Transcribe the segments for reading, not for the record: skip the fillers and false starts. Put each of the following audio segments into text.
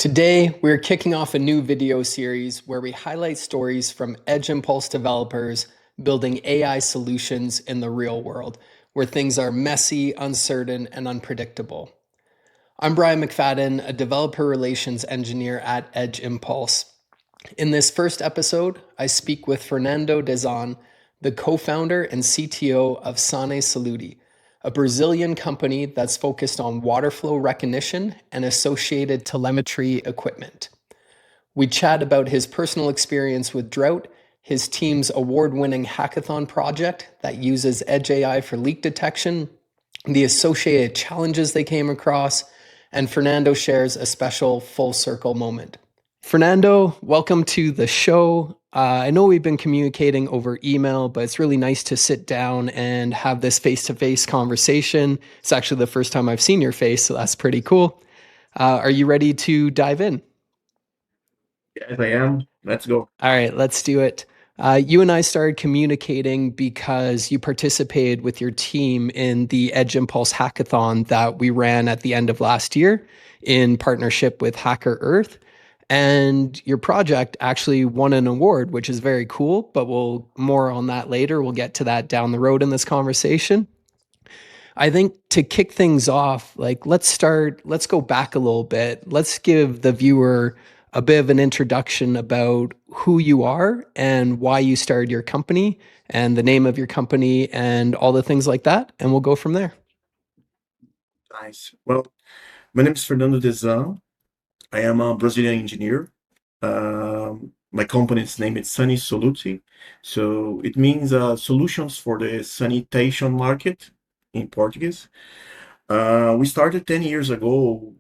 Today, we're kicking off a new video series where we highlight stories from Edge Impulse developers building AI solutions in the real world, where things are messy, uncertain, and unpredictable. I'm Brian McFadden, a developer relations engineer at Edge Impulse. In this first episode, I speak with Fernando Dezan, the co-founder and CTO of Sanesoluti, a Brazilian company that's focused on water flow recognition and associated telemetry equipment. We chat about his personal experience with drought, his team's award-winning hackathon project that uses Edge AI for leak detection, the associated challenges they came across, and Fernando shares a special full circle moment. Fernando, welcome to the show. I know we've been communicating over email, but it's really nice to sit down and have this face-to-face conversation. It's actually the first time I've seen your face, so that's pretty cool. Are you ready to dive in? Yes, I am. Let's go. All right, let's do it. You and I started communicating because you participated with your team in the Edge Impulse Hackathon that we ran at the end of last year in partnership with Hacker Earth. And your project actually won an award, which is very cool, but we'll more on that later. We'll get to that down the road in this conversation. I think to kick things off, let's go back a little bit. Let's give the viewer a bit of an introduction about who you are and why you started your company and the name of your company and all the things like that. And we'll go from there. Nice. Well, my name is Fernando Dezan. I am a Brazilian engineer. My company's name is Sanesoluti. So it means solutions for the sanitation market in Portuguese. We started 10 years ago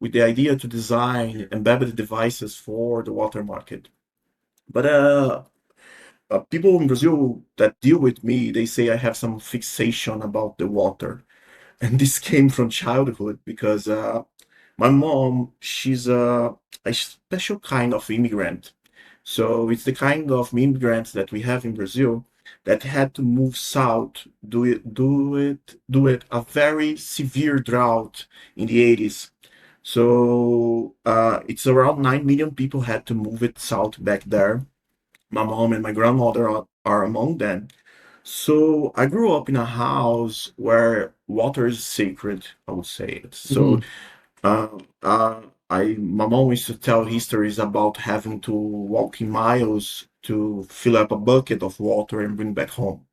with the idea to design embedded devices for the water market. But people in Brazil that deal with me, they say I have some fixation about the water. And this came from childhood because my mom, she's a special kind of immigrant. So it's the kind of immigrants that we have in Brazil that had to move south, do it a very severe drought in the 80s. So it's around 9 million people had to move it south back there. My mom and my grandmother are among them. So I grew up in a house where water is sacred, I would say. So Mhm. uh, my mom used to tell histories about having to walk in miles to fill up a bucket of water and bring back home.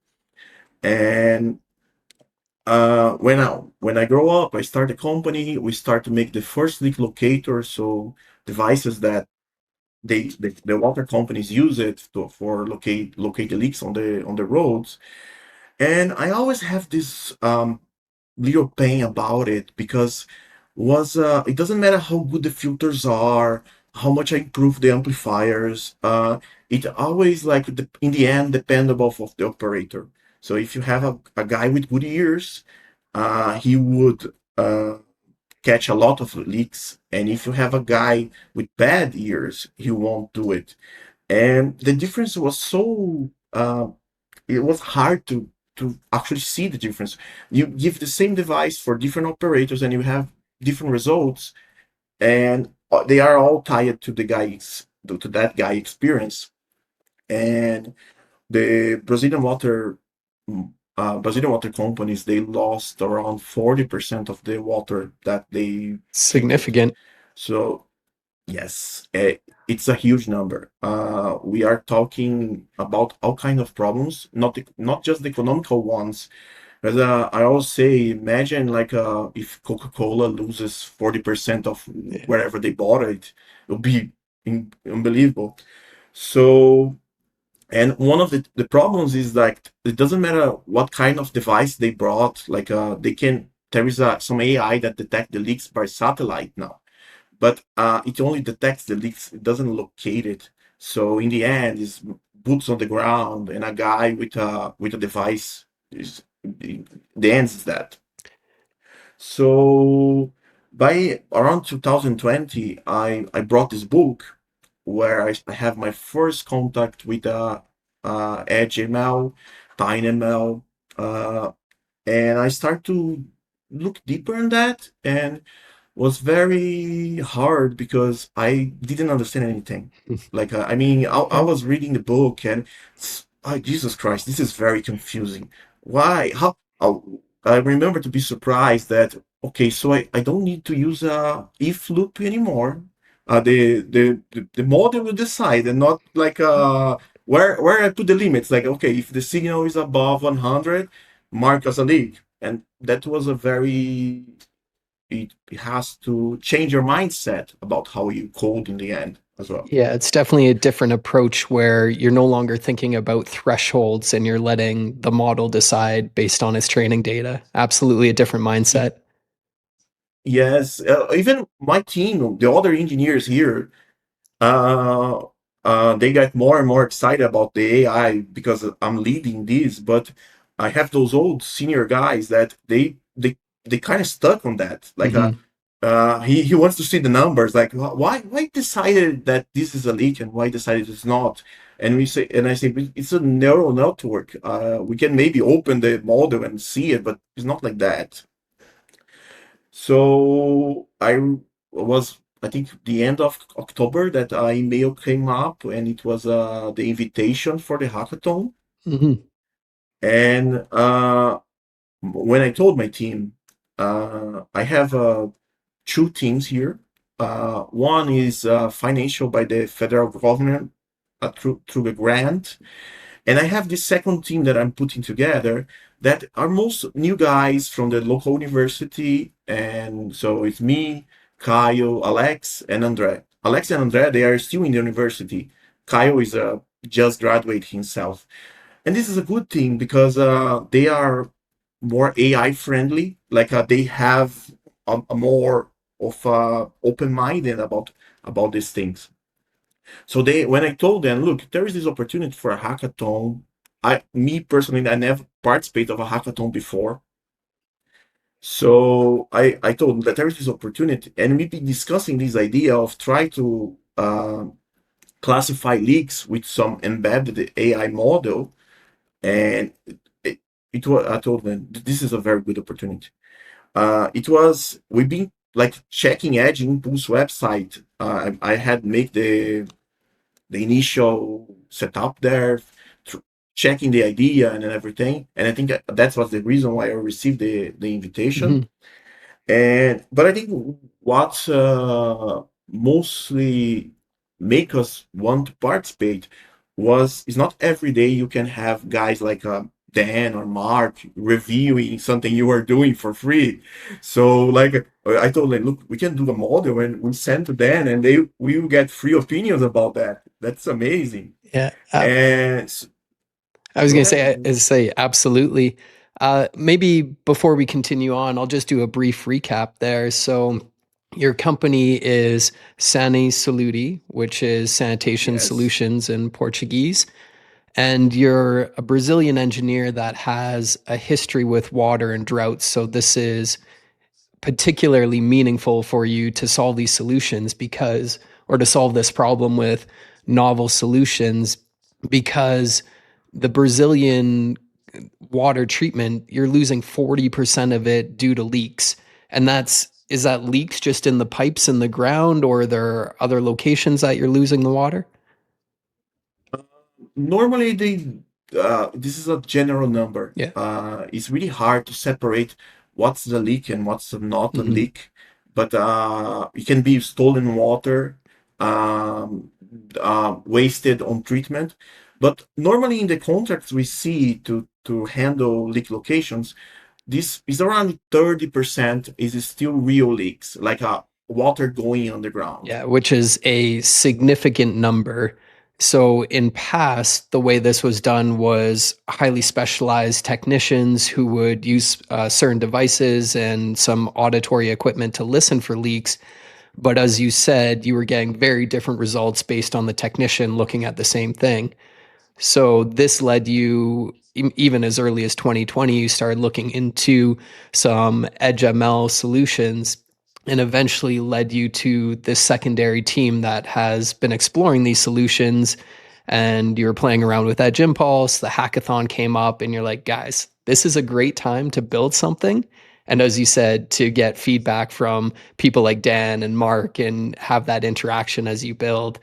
And when I grow up, I start a company. We start to make the first leak locator, so devices that the water companies use it for locate the leaks on the roads. And I always have this little pain about it because was it doesn't matter how good the filters are, how much I improve the amplifiers. It always in the end dependable of the operator. So if you have a guy with good ears, he would catch a lot of leaks, and if you have a guy with bad ears, he won't do it. And the difference was so it was hard to actually see the difference. You give the same device for different operators and you have different results, and they are all tied to to that guy experience. And the Brazilian water companies, they lost around 40% of the water that they treated. Significant. So yes, it's a huge number. We are talking about all kind of problems, not just the economical ones. But I always say, imagine if Coca-Cola loses 40% of Yeah. wherever they bought it, it would be unbelievable. So, and one of the problems is like it doesn't matter what kind of device they brought. There is some AI that detect the leaks by satellite now, but it only detects the leaks. It doesn't locate it. So in the end, it's boots on the ground and a guy with a device. Is the end is that. So by around 2020, I brought this book where I have my first contact with Edge ML, TinyML, uh, and I start to look deeper in that. And was very hard because I didn't understand anything. Like, I mean, I Yeah. was reading the book and Jesus Christ, this is very confusing. Why? How? I remember to be surprised that, okay, so I don't need to use a if loop anymore. The model will decide and not like where I put the limits. Like, okay, if the signal is above 100, mark as a leak. And that was a very it has to change your mindset about how you code in the end as well. Yeah, it's definitely a different approach where you're no longer thinking about thresholds and you're letting the model decide based on its training data. Absolutely a different mindset. Yes, even my team, the other engineers here, uh, they got more and more excited about the AI because I'm leading this. But I have those old senior guys that they kind of stuck on that. Like, Hmm. he wants to see the numbers. Like, why decided that this is a leak and why decided it's not? And I say it's a neural network. We can maybe open the model and see it, but it's not like that. So I think, the end of October that a email came up, and it was the invitation for the hackathon. Hmm. And when I told my team, I have two teams here. One is financial by the federal government through a grant, and I have this second team that I'm putting together that are most new guys from the local university. And so it's me, Kyle, Alex, and Andre. Alex and Andre, they are still in the university. Kyle is just graduate himself. And this is a good thing because they are more AI friendly. Like they have a more of open minded about these things. So when I told them, look, there is this opportunity for a hackathon. Me personally, I never participated of a hackathon before. So I told them that there is this opportunity, and we've been discussing this idea of try to classify leaks with some embedded AI model. And it was, I told them this is a very good opportunity. We've been like checking Edge Impulse website. I had made the initial setup there, checking the idea and everything. And I think that was the reason why I received the invitation. Hmm. And but I think what mostly make us want to participate was it's not every day you can have guys like Dan or Mark reviewing something you are doing for free. So like I told them, look, we can do a model and we send to Dan, and they we will get free opinions about that. That's amazing. Yeah. And I was go going ahead. to say absolutely. Maybe before we continue on, I'll just do a brief recap there. So, your company is Sanesoluti, which is sanitation Yes. solutions in Portuguese, and you're a Brazilian engineer that has a history with water and drought. So, this is particularly meaningful for you to solve these solutions because, or to solve this problem with novel solutions, because the Brazilian water treatment, you're losing 40% of it due to leaks. And is that leaks just in the pipes in the ground, or are there other locations that you're losing the water? Normally, this is a general number. Yeah. It's really hard to separate what's the leak and what's not a Hmm. leak. But it can be stolen water, um, wasted on treatment. But normally in the contracts we see to handle leak locations, this is around 30% is still real leaks, like water going underground. Yeah, which is a significant number. So in past, the way this was done was highly specialized technicians who would use certain devices and some auditory equipment to listen for leaks. But as you said, you were getting very different results based on the technician looking at the same thing. So this led you, even as early as 2020, you started looking into some Edge ML solutions, and eventually led you to this secondary team that has been exploring these solutions. And you were playing around with Edge Impulse, the hackathon came up, and you're like, guys, this is a great time to build something. And as you said, to get feedback from people like Dan and Mark and have that interaction as you build,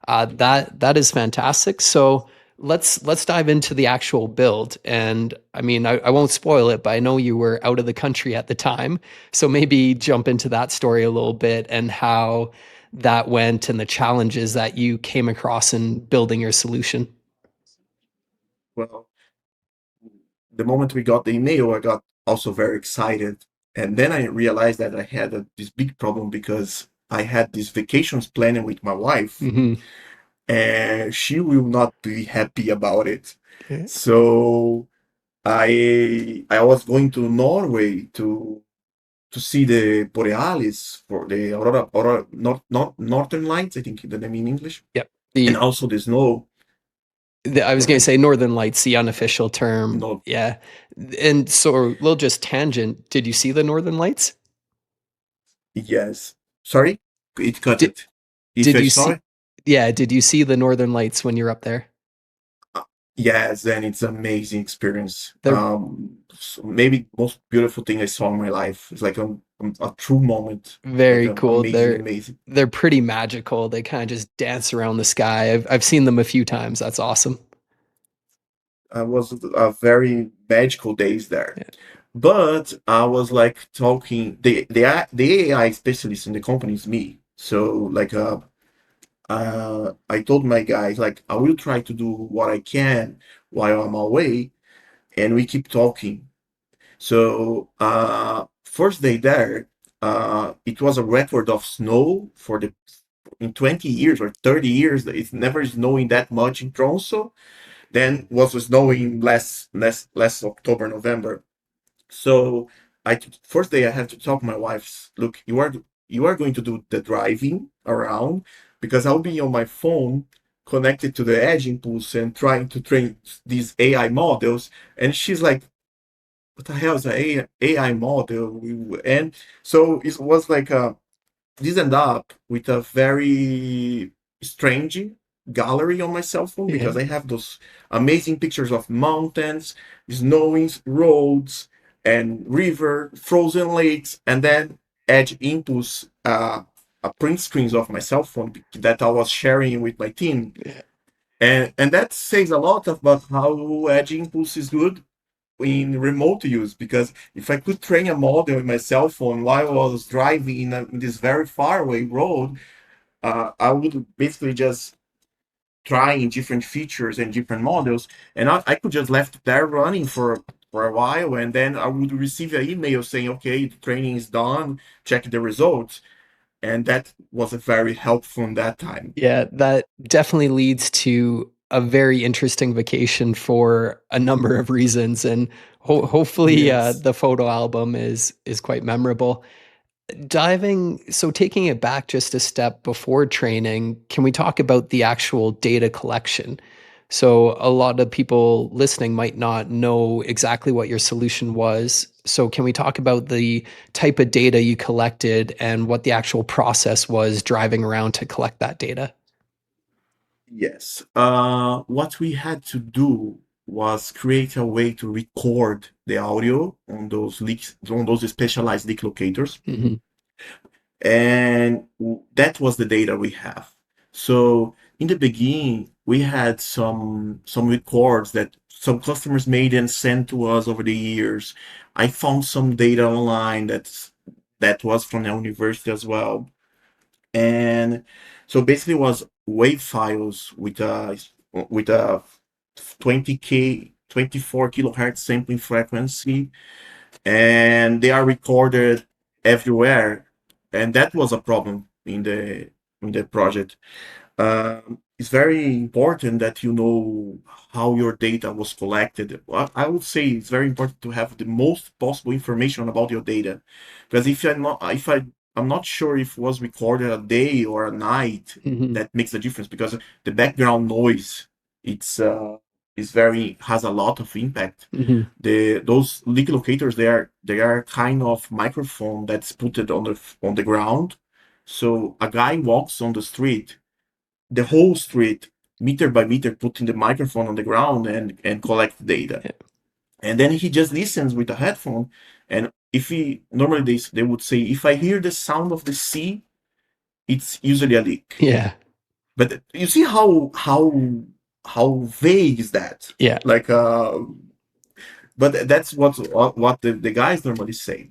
that is fantastic. So let's dive into the actual build. And I mean, I won't spoil it, but I know you were out of the country at the time, so maybe jump into that story a little bit and how that went and the challenges that you came across in building your solution. Well, the moment we got the email, I got also very excited. And then I realized that I had this big problem because I had these vacations planning with my wife, Mm-hmm. and she will not be happy about it. Yeah. So I was going to Norway to see the Borealis for the Northern Lights, I think the name in English, Yep. and also the snow. I was Go going to ahead. say Northern Lights, the unofficial term. No, Yeah. And so, a little just tangent. Did you see the Northern Lights? yes. Sorry, it cut Did it. If did I you saw see? it, Yeah. Did you see the Northern Lights when you're up there? uh, yes, then it's amazing experience. They're So maybe most beautiful thing I saw in my life. It's like a true moment, like very an cool. amazing, They're amazing. they're pretty magical. They kind of just dance around the sky. I've seen them a few times. That's awesome. Was a very magical days there. Yeah. But I was like talking the AI specialist in the company is me. So like I told my guys like I will try to do what I can while I'm away, and we keep talking. So first day there, it was a record of snow for the in 20 years or 30 years. It's never snowing that much in Tromsø. Then was snowing less October, November. So first day I have to talk to my wife. Look, you are going to do the driving around because I'll be on my phone connected to the Edge Impulse and trying to train these AI models. And she's like, "What the hell is an AI model?" And so it was like this ended up with a very strange gallery on my cell phone because Yeah. I have those amazing pictures of mountains, snowing roads, and river, frozen lakes, and then Edge Impulse, print screens of my cell phone that I was sharing with my team. Yeah. And that says a lot about how Edge Impulse is good in remote use because if I could train a model in my cell phone while I was driving in this very far away road, I would basically just trying different features and different models, and I could just left there running for a while, and then I would receive an email saying, "Okay, the training is done. Check the results," and that was a very helpful in that time. Yeah, that definitely leads to a very interesting vacation for a number of reasons, and hopefully Yes. the photo album is quite memorable. So taking it back just a step before training, can we talk about the actual data collection? So a lot of people listening might not know exactly what your solution was. So can we talk about the type of data you collected and what the actual process was driving around to collect that data? Yes. What we had to do was create a way to record the audio on those leaks, on those specialized leak locators, Hmm. and that was the data we have. So in the beginning, we had some records that some customers made and sent to us over the years. I found some data online that was from the university as well, and so basically it was wave files with a 20K 24 kilohertz sampling frequency, and they are recorded everywhere, and that was a problem in the project. It's very important that you know how your data was collected. Well, I would say it's very important to have the most possible information about your data, because if I'm not sure if it was recorded a day or a night, Hmm. that makes a difference because the background noise it's is very has a lot of impact. Hmm. Those leak locators they are kind of microphone that's put it on the ground. So a guy walks on the street, the whole street, meter by meter, putting the microphone on the ground and collect data. And then he just listens with a headphone, and if he normally they would say, if I hear the sound of the sea, it's usually a leak. Yeah. But you see how vague is that? Yeah. Like, but that's what the guys normally say.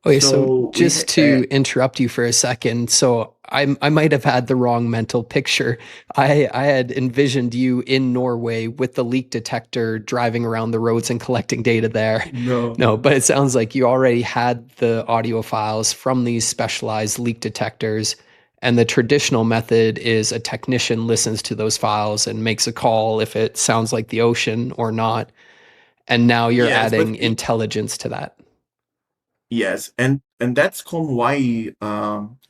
Okay, so So just to interrupt you for a second, so I might have had the wrong mental picture. I had envisioned you in Norway with the leak detector driving around the roads and collecting data there. no. No, but it sounds like you already had the audio files from these specialized leak detectors. And the traditional method is a technician listens to those files and makes a call if it sounds like the ocean or not. And now you're Yes, but adding intelligence to that. yes, and that's come why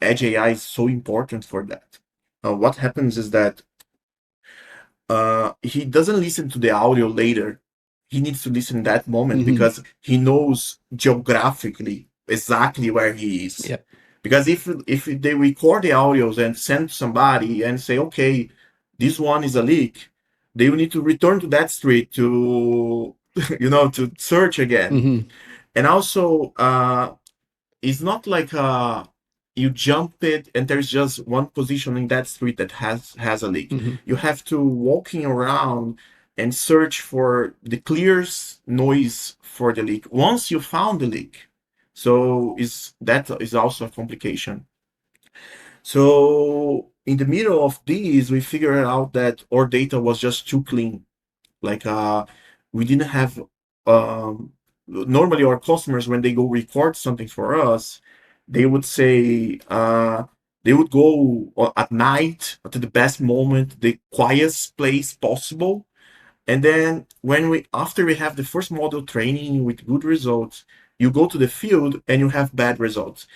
Edge AI is so important for that. What happens is that he doesn't listen to the audio later. He needs to listen that moment Mm-hmm. because he knows geographically exactly where he is. Yep. Because if they record the audios and send to somebody and say, okay, this one is a leak, they will need to return to that street to to search again. Mm-hmm. And also, it's not like you jump it and there's just one position in that street that has a leak. Mm-hmm. You have to walking around and search for the clearest noise for the leak. Once you found the leak, so is that is also a complication. So in the middle of these, we figured out that our data was just too clean. Like we didn't have normally our customers when they go record something for us, they would say they would go at night to the best moment, the quietest place possible. And then when we after we have the first model training with good results, you go to the field and you have bad results.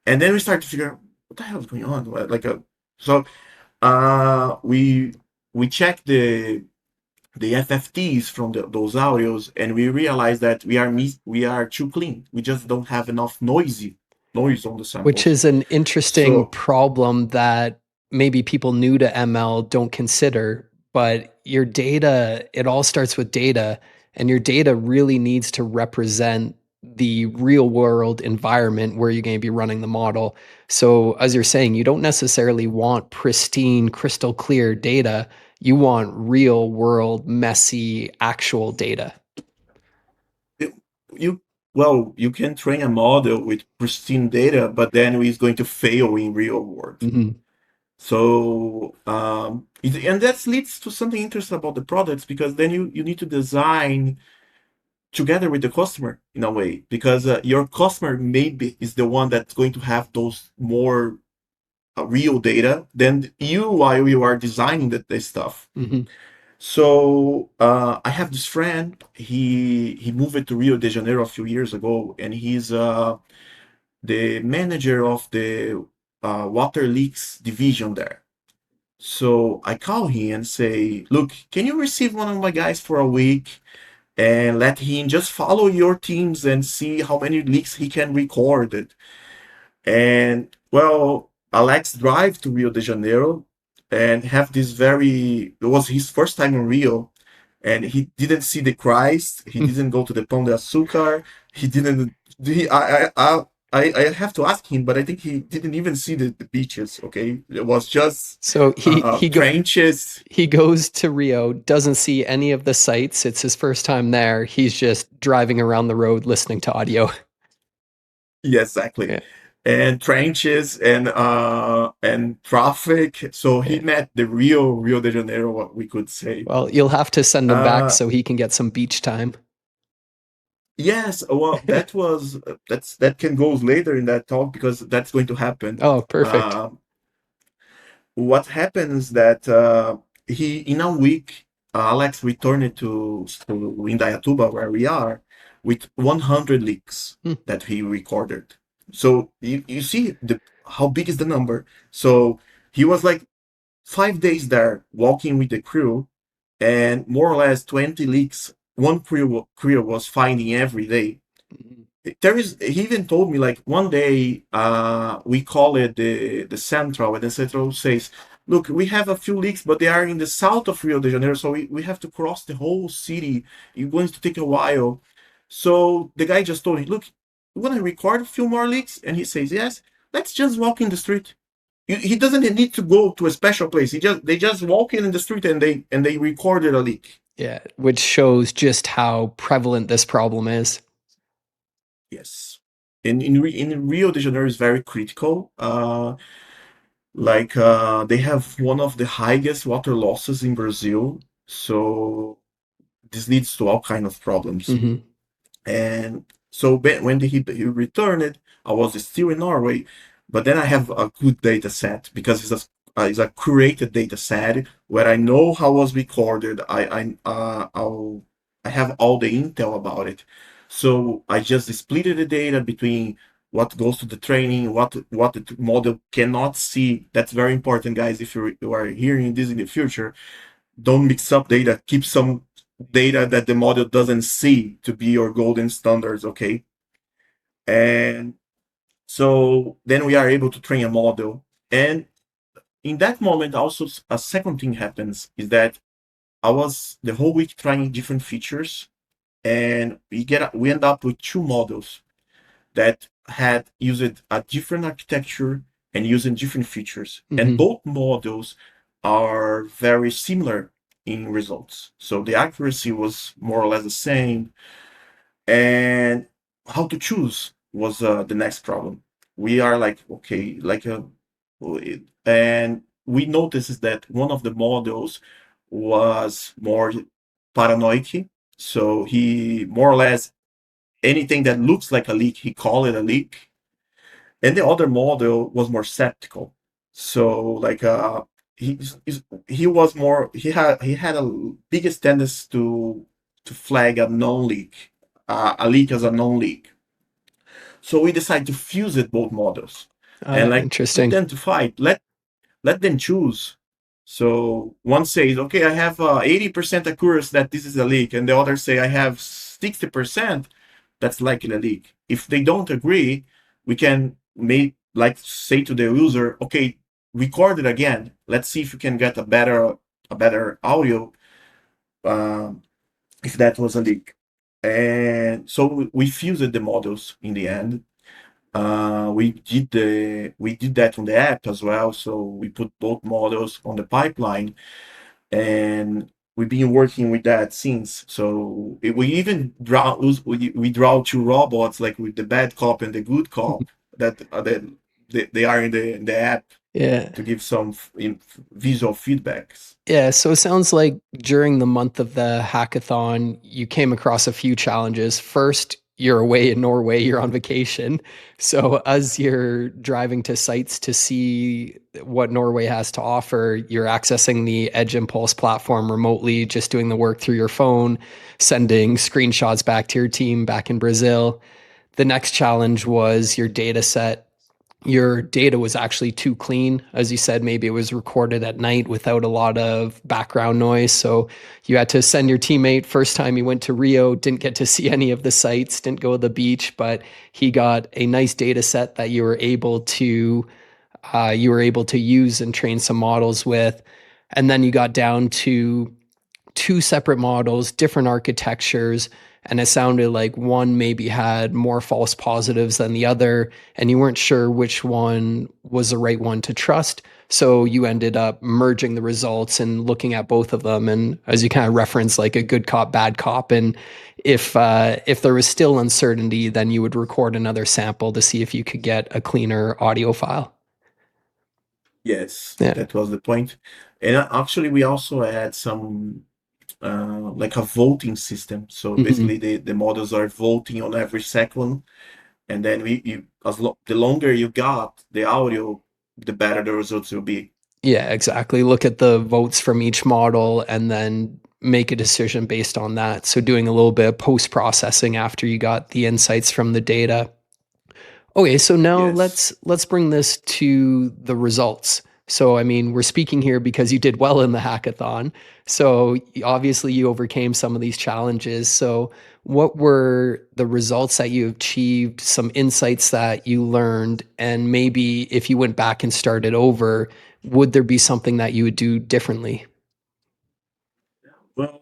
And then we start to figure out what the hell is going on. Like a so we check the FFTs from those audios, and we realize that we are too clean. We just don't have enough noise on the Which samples. is an interesting So problem that maybe people new to ML don't consider. But your data, it all starts with data, and your data really needs to represent the real world environment where you're going to be running the model. So, as you're saying, you don't necessarily want pristine, crystal clear data. You want real world, messy, actual data. it- you you can train a model with pristine data, but then it's going to fail in real world. Mm-hmm. So and that leads to something interesting about the products because then you need to design together with the customer in a way because your customer maybe is the one that's going to have those more real data than you while you are designing this stuff. Mm-hmm. So I have this friend. He moved to Rio de Janeiro a few years ago, and he's the manager of the water leaks division there. So I call him and say, "Look, can you receive one of my guys for a week and let him just follow your teams and see how many leaks he can record?" And well, Alex drive to Rio de Janeiro and have this very, it was his first time in Rio, and he didn't see the Christ, he didn't go to the Pão de Açúcar, he didn't, he, I have to ask him, but I think he didn't even see the beaches, okay? It was just So trenches. he goes to Rio, doesn't see any of the sights. It's his first time there. He's just driving around the road listening to audio. Yeah, exactly. Yeah, And trenches and traffic. So he yeah. met the real Rio de Janeiro, what we could say. Well, you'll have to send him back Uh so he can get some beach time. yes, well that can go later in that talk because that's going to happen. Oh, perfect. Uh, what happens that he in a week Alex returned to Indaiatuba where we are with 100 leaks Hmm. that he recorded. So you see how big is the number. So he was like 5 days there walking with the crew and more or less 20 leaks one crew was finding every day. There is he even told me like one day we call it the central, and the central says, look, we have a few leaks but they are in the south of Rio de Janeiro, so we have to cross the whole city. It's going to take a while. So the guy just told me, look, want to record a few more leaks? And he says, yes, let's just walk in the street. He doesn't need to go to a special place. They just walk in the street and they recorded a leak. Yeah, which shows just how prevalent this problem is. Yes. In Rio de Janeiro is very critical. They have one of the highest water losses in Brazil, so this leads to all kind of problems. Hmm. And so when he returned, I was still in Norway, but then I have a good data set because it's a curated data set where I know how it was recorded. I have all the intel about it. So I just split the data between what goes to the training, what the model cannot see. That's very important, guys. If you are hearing this in the future, don't mix up data. Keep some data that the model doesn't see to be your golden standards, okay? And so then we are able to train a model. And in that moment, also a second thing happens is that I was the whole week trying different features, and we end up with two models that had used a different architecture and using different features. And Hmm. both models are very similar in results. So the accuracy was more or less the same. And how to choose was the next problem. We are like, okay, and we noticed that one of the models was more paranoid. So he more or less anything that looks like a leak, he called it a leak. And the other model was more skeptical. So he he was more he had a biggest tendency to flag a known leak, a leak as a known leak. So we decided to fuse it both models and like put Interesting. them to fight. Let them choose. So one says, okay, I have 80% accuracy that this is a leak, and the other say I have 60% that's likely a leak. If they don't agree, we can make like say to the user, okay, record it again. Let's see if you can get a better audio if that was a leak. And so we fused the models in the end. We did that on the app as well. So we put both models on the pipeline, and we've been working with that since. So we even we draw two robots like with the bad cop and the good cop that they are in the app Yeah. to give some visual feedbacks. Yeah, so it sounds like during the month of the hackathon, you came across a few challenges. First, you're away in Norway, you're on vacation. So, as you're driving to sites to see what Norway has to offer, you're accessing the Edge Impulse platform remotely, just doing the work through your phone, sending screenshots back to your team back in Brazil. The next challenge was your data set. Your data was actually too clean. As you said, maybe it was recorded at night without a lot of background noise. So you had to send your teammate. First time he went to Rio, didn't get to see any of the sites, didn't go to the beach, but he got a nice data set that you were able to use and train some models with. And then you got down to two separate models, different architectures, and it sounded like one maybe had more false positives than the other, and you weren't sure which one was the right one to trust. So you ended up merging the results and looking at both of them, and as you kind of referenced, like a good cop, bad cop. And if there was still uncertainty, then you would record another sample to see if you could get a cleaner audio file. Yes, Yeah. that was the point. And actually, we also had some like a voting system. So Hmm. basically, the models are voting on every second, and then the longer you got the audio, the better the results will be. Yeah, exactly. Look at the votes from each model and then make a decision based on that. So doing a little bit of post processing after you got the insights from the data. Okay, so now Yes. let's bring this to the results. So I mean, we're speaking here because you did well in the hackathon. So obviously you overcame some of these challenges. So what were the results that you achieved, some insights that you learned, and maybe if you went back and started over, would there be something that you would do differently? Well,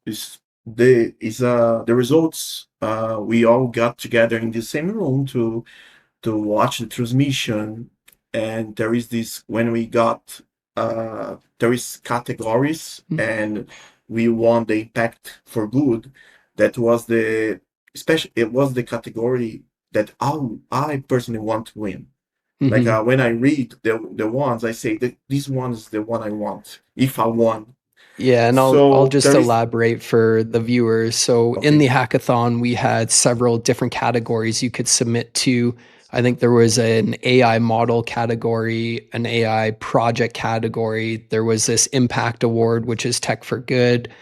it's the results, we all got together in the same room to watch the transmission, and there is this when we got there is categories, Mm-hmm. and we won the impact for good. That was the especially it was the category that I personally want to win. Like Mm-hmm. when I read the ones, I say that this one is the one I want if I won. Yeah, and I'll So just there is elaborate for the viewers. So in okay. the hackathon, we had several different categories you could submit to. I think there was an AI model category, an AI project category. There was this impact award, which is tech for good.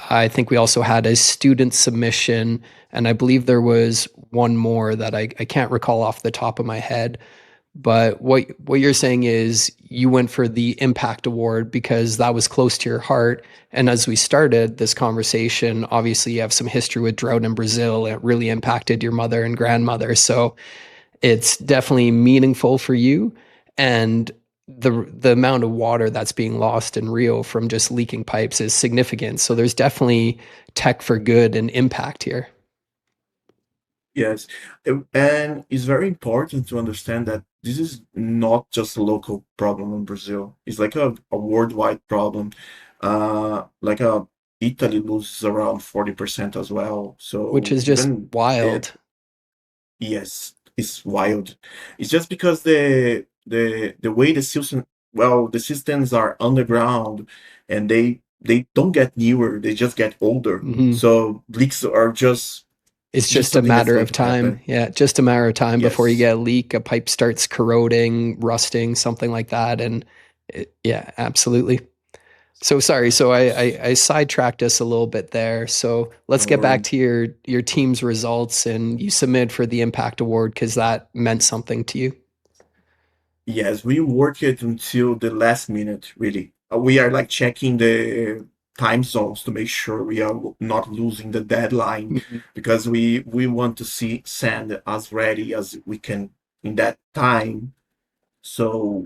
I think we also had a student submission, and I believe there was one more that I can't recall off the top of my head. But what you're saying is you went for the impact award because that was close to your heart. And as we started this conversation, obviously you have some history with drought in Brazil. It really impacted your mother and grandmother. So it's definitely meaningful for you. And the amount of water that's being lost in Rio from just leaking pipes is significant. So there's definitely tech for good and impact here. Yes, and it's very important to understand that this is not just a local problem in Brazil. It's like a worldwide problem. Like Italy loses around 40% as well. Which So is just even it, wild. yes, it's wild. It's just because the way the systems are underground, and they don't get newer, they just get older. Mhm. So leaks are just It's it's just just a something that's matter going of to time. happen. Yeah, just a matter of time before you Yes. get a leak, a pipe starts corroding, rusting, something like that. And yeah, absolutely. So sorry. So I sidetracked us a little bit there. So let's Don't get back worry. to your team's results, and you submit for the Impact Award because that meant something to you. Yes, we work it until the last minute, really. We are like checking the time zones to make sure we are not losing the deadline, Mhm. because we want to see sand as ready as we can in that time. So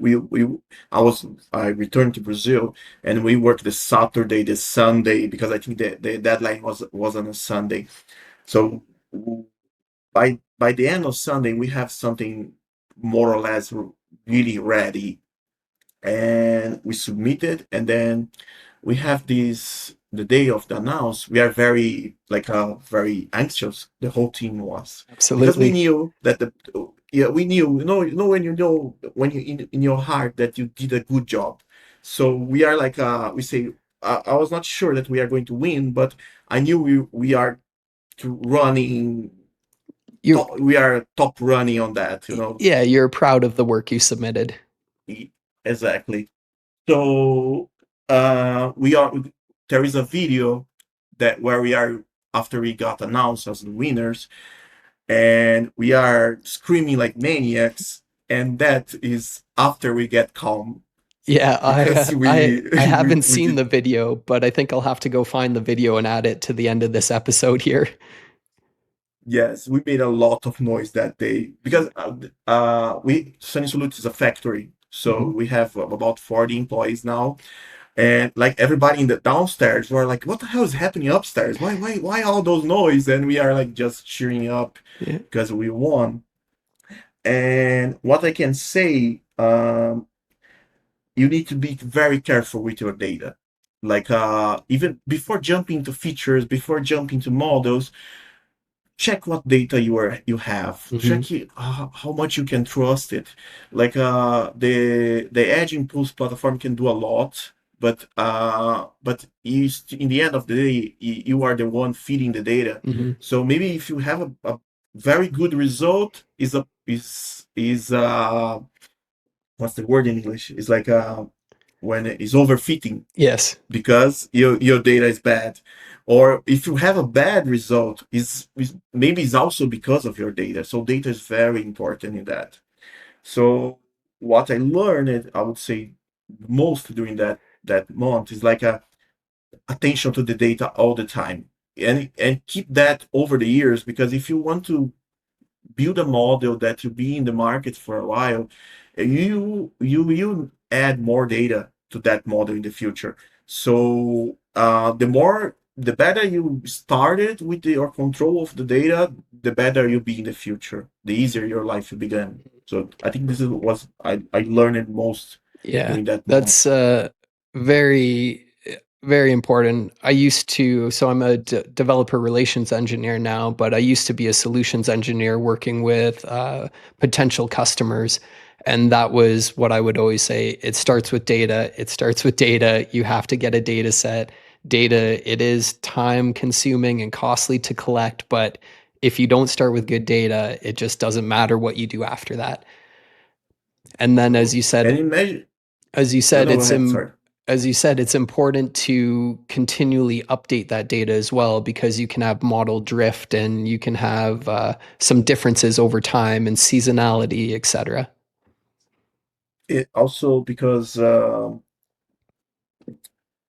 I returned to Brazil, and we worked the Saturday, the Sunday, because I think the deadline was on a Sunday. So by the end of Sunday, we have something more or less really ready, and we submit it, and then we have this the day of the announce. We are very anxious. The whole team was, because we Absolutely. knew that the yeah we knew when you in your heart that you did a good job. So we are like we say I was not sure that we are going to win, but I knew we are running You we are top running on that, yeah, you're proud of the work you submitted. Exactly. So we are there is a video that where we are after we got announced as the winners, and we are screaming like maniacs, and that is after we get calm, Yeah, because I haven't we seen did. the video, but I think I'll have to go find the video and add it to the end of this episode here. Yes, we made a lot of noise that day, because we Sanesoluti is a factory, so Mhm. we have about 40 employees now. And like everybody in the downstairs were like, "What the hell is happening upstairs? Why all those noise?" And we are like just cheering up Yeah. because we won. And what I can say, you need to be very careful with your data. Like even before jumping to features, before jumping to models, check what data you have. Mhm. Check how much you can trust it. Like the Edge Impulse platform can do a lot, but in the end of the day, you are the one feeding the data. Mhm. So maybe if you have a very good result, is what's the word in English? It's like when it's overfitting, Yes. because your data is bad. Or if you have a bad result, is maybe it's also because of your data. So data is very important in that. So what I learned, I would say, most during that month is like a attention to the data all the time, and keep that over the years, because if you want to build a model that will be in the market for a while, you will add more data to that model in the future. So the more the better you started with your control of the data, the better you'll be in the future, the easier your life will begin. So I think this is was I learned it most Yeah, during that that's moment. very, very important. So I'm a developer relations engineer now, but I used to be a solutions engineer working with potential customers. And that was what I would always say. It starts with data. It starts with data. You have to get a data set. Data, it is time consuming and costly to collect, but if you don't start with good data, it just doesn't matter what you do after that. And then, True. And imagine, as you no, said, no, go ahead. Sorry. it's important to continually update that data as well because you can have model drift and you can have some differences over time and seasonality, etc. It also because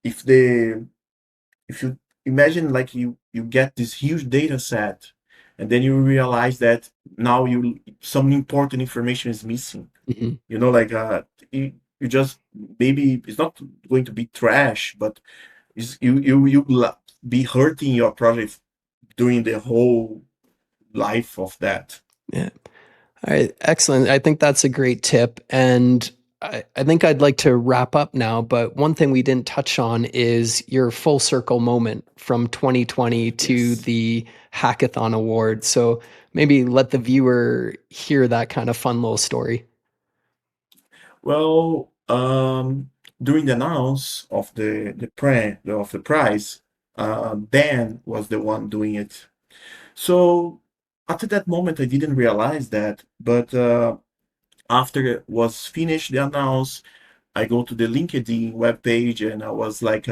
if the if you imagine like you get this huge data set and then you realize that now you some important information is missing, Mhm. you know, like you just maybe it's not going to be trash, but be hurting your project during the whole life of that. Yeah. All right, excellent. I think that's a great tip. And I think I'd like to wrap up now, but one thing we didn't touch on is your full circle moment from 2020 to Yes. the Hackathon Award. So maybe let the viewer hear that kind of fun little story. Well, during the announce of the prize, Dan was the one doing it. So after that moment, I didn't realize that, but after it was finished the announce, I go to the LinkedIn webpage and I was like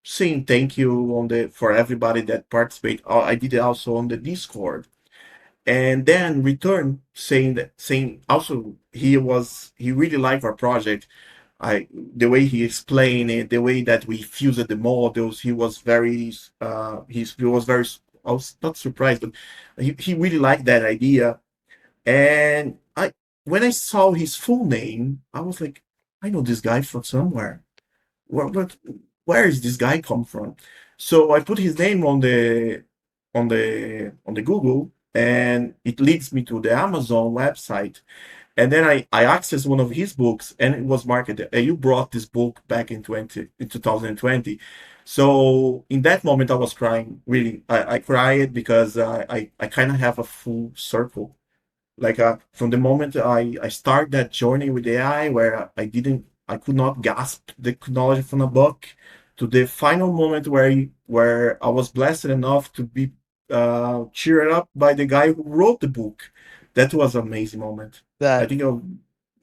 saying thank you on the for everybody that participate. I did it also on the Discord, and then return saying also he really liked our project. The way he explained it, the way that we fused the models, he was very he was very I was not surprised, but he really liked that idea. And I when I saw his full name, I was like, I know this guy from somewhere. What where is this guy come from? So I put his name on the Google, and it leads me to the Amazon website. And then I accessed one of his books, and it was marketed. You brought this book back in 2020. So in that moment, I was crying. Really, I cried because I kind of have a full circle. Like from the moment I start that journey with AI, where I could not grasp the knowledge from a book, to the final moment where I was blessed enough to be cheered up by the guy who wrote the book. That was an amazing moment. I That think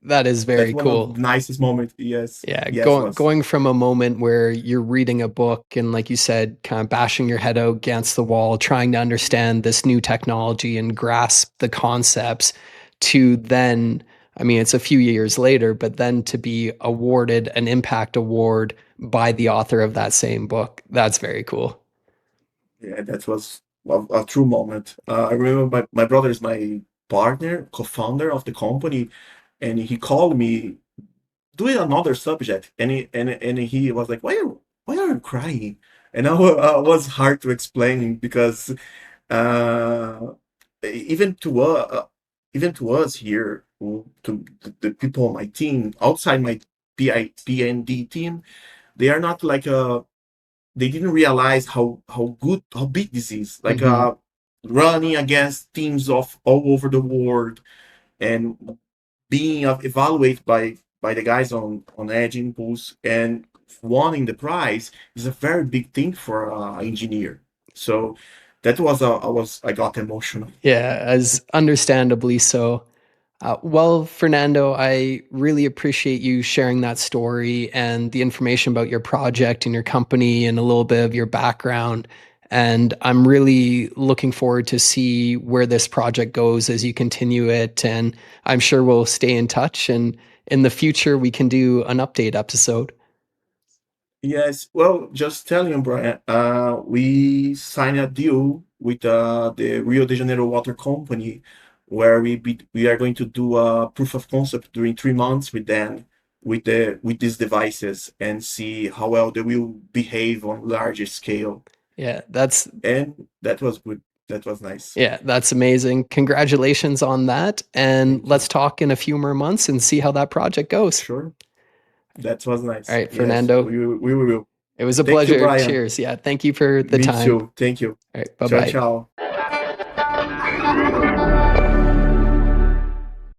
that is that's very one of cool. the nicest moments. Yes, Yeah, yes, was. going from a moment where you're reading a book and, like you said, kind of bashing your head out against the wall, trying to understand this new technology and grasp the concepts, to then, I mean, it's a few years later, but then to be awarded an impact award by the author of that same book. That's very cool. Yeah, that was a true moment. I remember my brother is my partner, co-founder of the company, and he called me doing another subject, and he was like, why are you crying?" And I was hard to explain because uh, even to even to us here, to the people on my team outside my PND team, they are not like they didn't realize how big this is. Like Hmm. running against teams of all over the world and being evaluated by the guys on Edge Impulse and winning the prize is a very big thing for an engineer. So that was I got emotional. Yeah, as understandably so. Well, Fernando, I really appreciate you sharing that story and the information about your project and your company and a little bit of your background. And I'm really looking forward to see where this project goes as you continue it. And I'm sure we'll stay in touch. And in the future, we can do an update episode. Yes, well, just telling you, Brian, we signed a deal with the Rio de Janeiro Water Company, where we are going to do a proof of concept during 3 months with them, with these devices, and see how well they will behave on larger scale. Yeah, and that was good. That was nice. yeah, that's amazing. Congratulations on that. And Thank let's you. talk in a few more months and see how that project goes. Sure. That was All nice. right, Yes, Fernando, we will. it was a Thank you, pleasure. Brian. Cheers. Yeah, thank you for the Me time. too. Thank you. All right, Ciao, bye-bye. ciao.